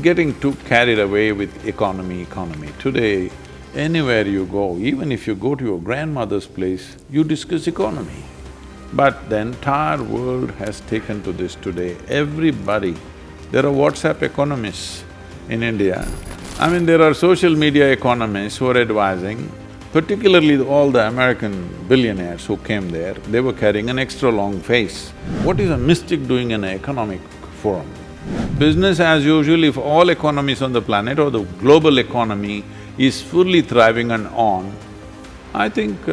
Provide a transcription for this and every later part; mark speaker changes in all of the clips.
Speaker 1: getting too carried away with economy. Today, anywhere you go, even if you go to your grandmother's place, you discuss economy. But the entire world has taken to this today. Everybody, there are WhatsApp economists in India. I mean, there are social media economists who are advising, particularly all the American billionaires who came there, they were carrying an extra long face. What is a mystic doing in an economic forum? Business as usual, if all economies on the planet or the global economy is fully thriving and on, I think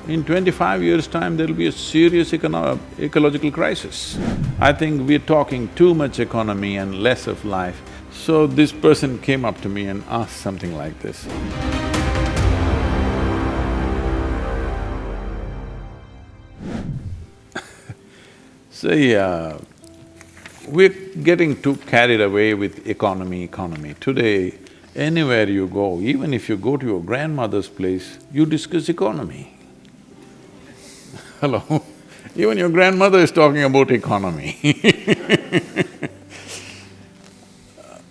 Speaker 1: in 25 years' time there'll be a serious ecological crisis. I think we're talking too much economy and less of life. So this person came up to me and asked something like this. See, we're getting too carried away with economy. Today, anywhere you go, even if you go to your grandmother's place, you discuss economy. Hello? Even your grandmother is talking about economy.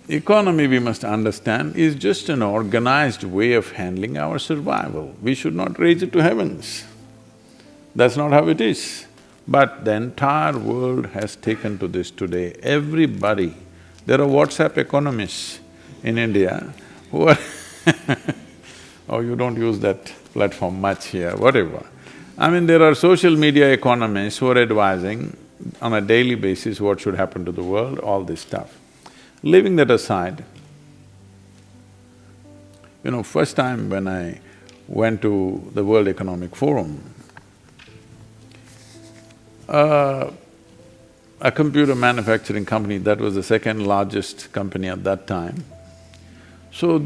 Speaker 1: Economy, we must understand, is just an organized way of handling our survival. We should not raise it to heavens. That's not how it is. But the entire world has taken to this today. Everybody, there are WhatsApp economists in India who are oh, you don't use that platform much here, whatever. I mean, there are social media economists who are advising on a daily basis what should happen to the world, all this stuff. Leaving that aside, first time when I went to the World Economic Forum, a computer manufacturing company, that was the second largest company at that time. So,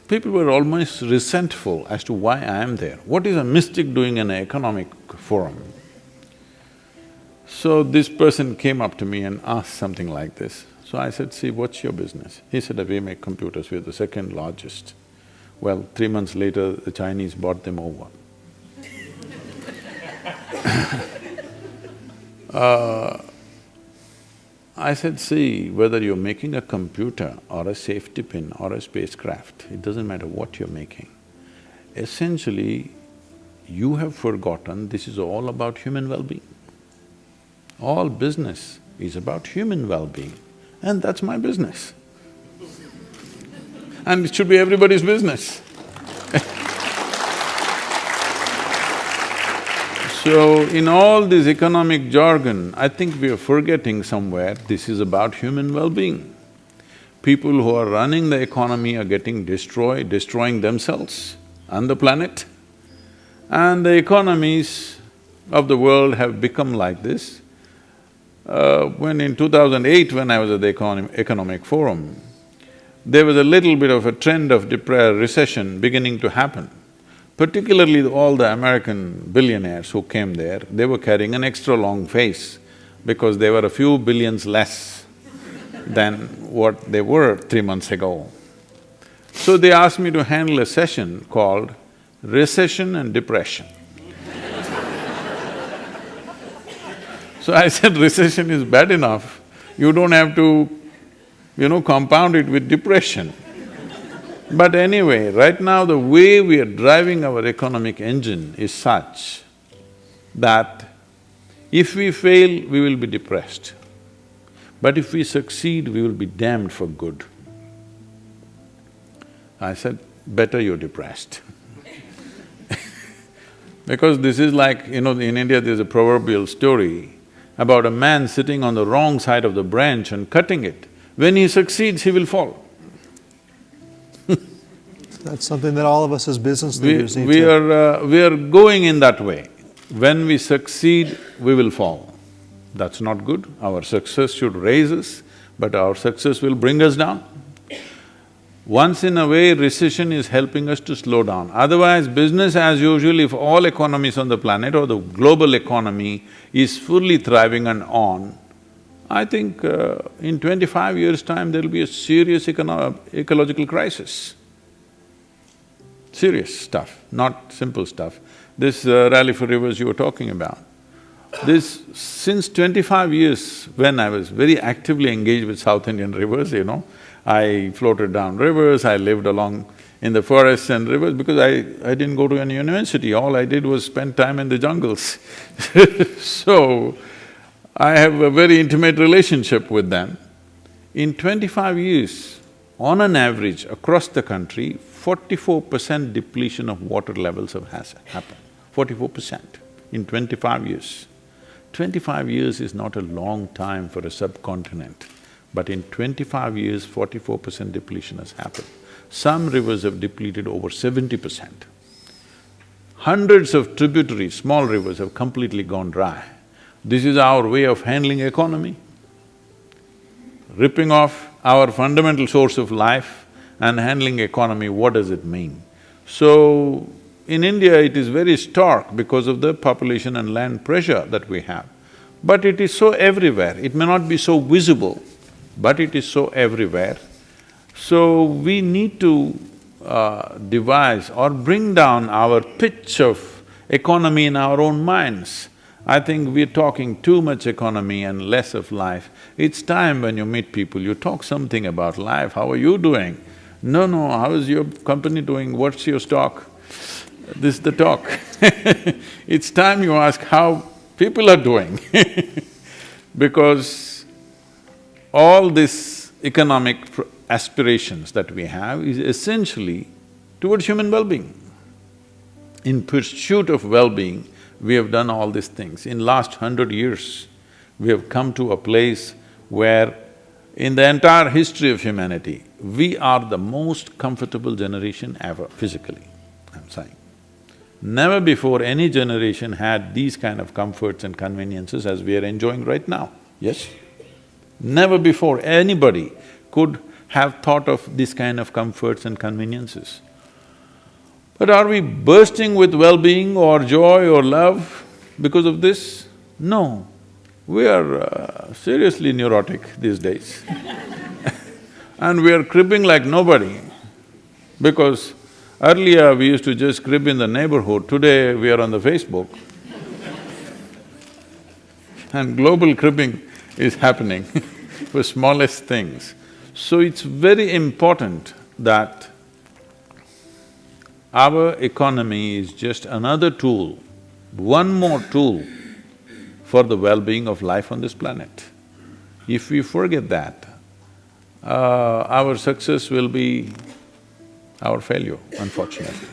Speaker 1: people were almost resentful as to why I am there. What is a mystic doing in an economic forum? So this person came up to me and asked something like this. So I said, see, what's your business? He said, we make computers, we're the second largest. Well, 3 months later, the Chinese bought them over. I said, see, whether you're making a computer or a safety pin or a spacecraft, it doesn't matter what you're making. Essentially, you have forgotten this is all about human well-being. All business is about human well-being, and that's my business. And it should be everybody's business. So, in all this economic jargon, I think we are forgetting somewhere this is about human well-being. People who are running the economy are getting destroyed, destroying themselves and the planet. And the economies of the world have become like this. When in 2008, when I was at the Economic Forum, there was a little bit of a trend of recession beginning to happen. Particularly all the American billionaires who came there, they were carrying an extra long face because they were a few billions less than what they were 3 months ago. So they asked me to handle a session called Recession and Depression. So I said, recession is bad enough, you don't have to, compound it with depression. But anyway, right now the way we are driving our economic engine is such that if we fail, we will be depressed. But if we succeed, we will be damned for good. I said, better you're depressed. Because this is like, in India there's a proverbial story about a man sitting on the wrong side of the branch and cutting it. When he succeeds, he will fall.
Speaker 2: That's something that all of us as business leaders need to…
Speaker 1: We are going in that way. When we succeed, we will fall. That's not good. Our success should raise us, but our success will bring us down. Once in a way, recession is helping us to slow down. Otherwise, business as usual, if all economies on the planet or the global economy is fully thriving and on, I think in 25 years' time, there'll be a serious ecological crisis. Serious stuff, not simple stuff. This rally for rivers you were talking about, since 25 years when I was very actively engaged with South Indian rivers, I floated down rivers, I lived along in the forests and rivers because I didn't go to any university, all I did was spend time in the jungles So, I have a very intimate relationship with them. In 25 years, on an average, across the country, 44% depletion of water levels has happened, 44% in 25 years. 25 years is not a long time for a subcontinent, but in 25 years, 44% depletion has happened. Some rivers have depleted over 70%. Hundreds of tributaries, small rivers have completely gone dry. This is our way of handling economy. Ripping off our fundamental source of life and handling economy, what does it mean? So, in India it is very stark because of the population and land pressure that we have. But it is so everywhere, it may not be so visible, but it is so everywhere. So, we need to devise or bring down our pitch of economy in our own minds. I think we're talking too much economy and less of life. It's time when you meet people, you talk something about life, how are you doing? No, how is your company doing, what's your stock? This is the talk It's time you ask how people are doing because all these economic aspirations that we have is essentially towards human well-being. In pursuit of well-being, we have done all these things. In last 100 years, we have come to a place where in the entire history of humanity, we are the most comfortable generation ever, physically, I'm saying. Never before any generation had these kind of comforts and conveniences as we are enjoying right now, yes? Never before anybody could have thought of this kind of comforts and conveniences. But are we bursting with well-being or joy or love because of this? No, we are seriously neurotic these days and we are cribbing like nobody because earlier we used to just crib in the neighborhood, today we are on the Facebook and global cribbing is happening for smallest things. So it's very important that our economy is just another tool, one more tool for the well-being of life on this planet. If we forget that, our success will be our failure, unfortunately